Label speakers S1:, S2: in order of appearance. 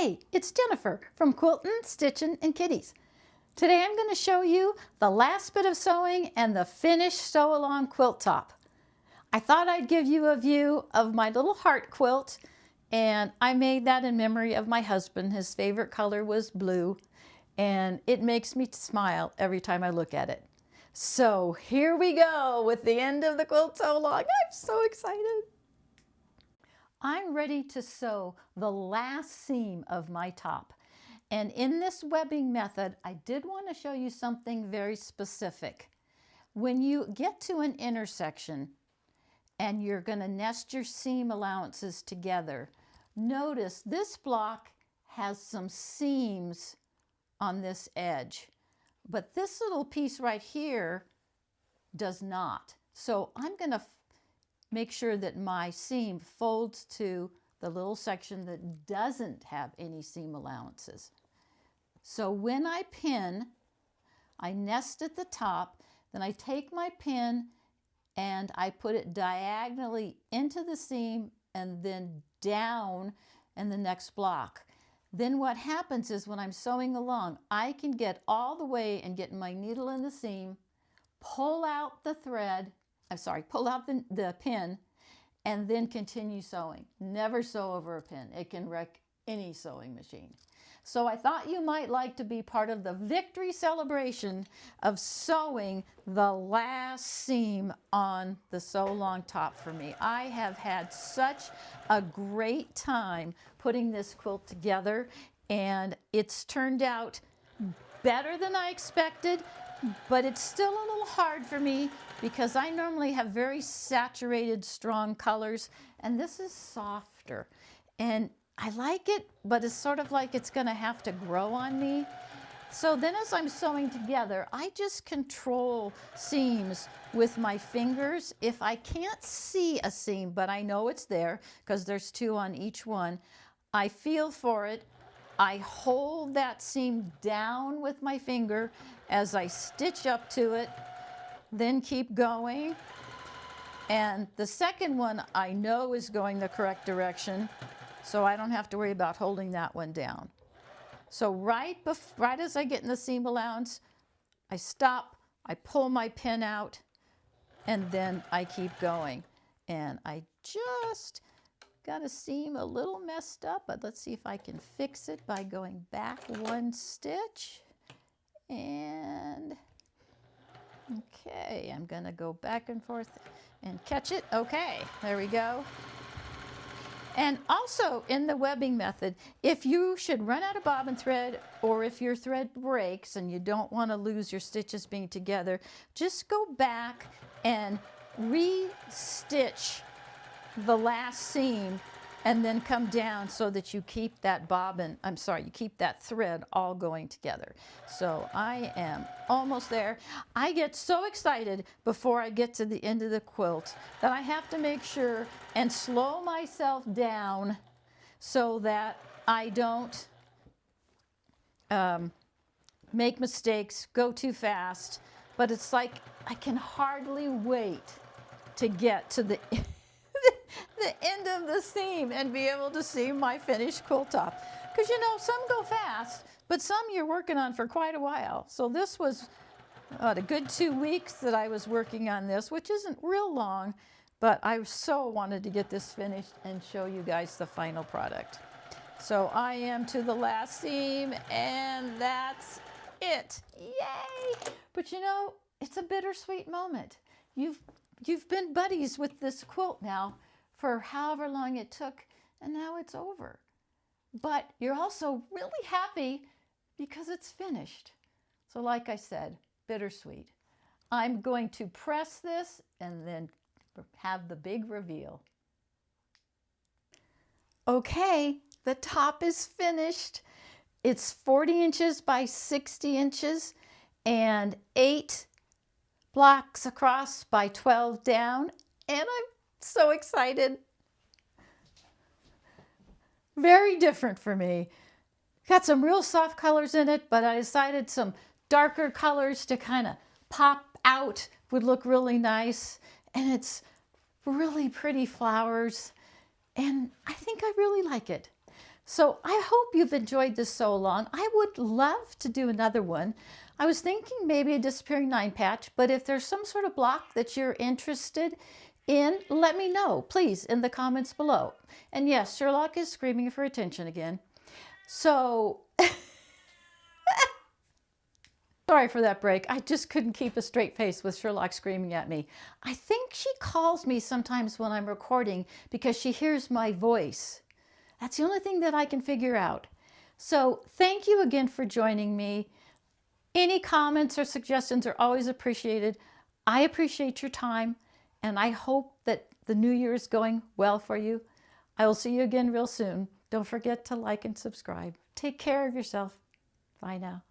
S1: Hey, it's Jennifer from Quiltin', Stitchin', and Kitties. Today I'm going to show you the last bit of sewing and the finished sew along quilt top. I thought I'd give you a view of my little heart quilt, and I made that in memory of my husband. His favorite color was blue, and it makes me smile every time I look at it. So here we go with the end of the quilt sew along. I'm so excited. I'm ready to sew the last seam of my top. And in this webbing method, I did want to show you something very specific. When you get to an intersection and you're going to nest your seam allowances together, notice this block has some seams on this edge, but this little piece right here does not. So I'm going to make sure that my seam folds to the little section that doesn't have any seam allowances. So when I pin, I nest at the top, then I take my pin and I put it diagonally into the seam and then down in the next block. Then what happens is when I'm sewing along, I can get all the way and get my needle in the seam, pull out the thread, pull out the pin, and then continue sewing. Never sew over a pin. It can wreck any sewing machine. So I thought you might like to be part of the victory celebration of sewing the last seam on the sew along top for me. I have had such a great time putting this quilt together, and it's turned out better than I expected, but it's still a little hard for me because I normally have very saturated, strong colors, and this is softer. And I like it, but it's sort of like it's going to have to grow on me. So then as I'm sewing together, I just control seams with my fingers. If I can't see a seam, but I know it's there because there's two on each one, I feel for it. I hold that seam down with my finger as I stitch up to it, then keep going. And the second one I know is going the correct direction, so I don't have to worry about holding that one down. So right as I get in the seam allowance, I stop, I pull my pin out, and then I keep going. And I just got a seam a little messed up, but let's see if I can fix it by going back one stitch. And okay, I'm going to go back and forth and catch it. Okay, there we go. And also in the webbing method, if you should run out of bobbin thread or if your thread breaks and you don't want to lose your stitches being together, just go back and re-stitch the last seam and then come down so that you keep that you keep that thread all going together. So I am almost there. I get so excited before I get to the end of the quilt that I have to make sure and slow myself down so that I don't make mistakes, go too fast. But it's like I can hardly wait to get to the end of the seam and be able to see my finished quilt top. Because you know, some go fast, but some you're working on for quite a while. So this was a good 2 weeks that I was working on this, which isn't real long, but I so wanted to get this finished and show you guys the final product. So I am to the last seam, and that's it. Yay! But you know, it's a bittersweet moment. You've been buddies with this quilt now for however long it took, and now it's over. But you're also really happy because it's finished. So like I said, bittersweet. I'm going to press this and then have the big reveal. Okay, the top is finished. It's 40 inches by 60 inches and 8 blocks across by 12 down, and I'm so excited. Very different for me. Got some real soft colors in it, but I decided some darker colors to kind of pop out would look really nice. And it's really pretty flowers, and I think I really like it. So I hope you've enjoyed this sew along. I would love to do another one. I was thinking maybe a disappearing 9-patch, but if there's some sort of block that you're interested in, let me know, please, in the comments below. And yes, Sherlock is screaming for attention again. So, sorry for that break. I just couldn't keep a straight face with Sherlock screaming at me. I think she calls me sometimes when I'm recording because she hears my voice. That's the only thing that I can figure out. So thank you again for joining me. Any comments or suggestions are always appreciated. I appreciate your time, and I hope that the new year is going well for you. I will see you again real soon. Don't forget to like and subscribe. Take care of yourself. Bye now.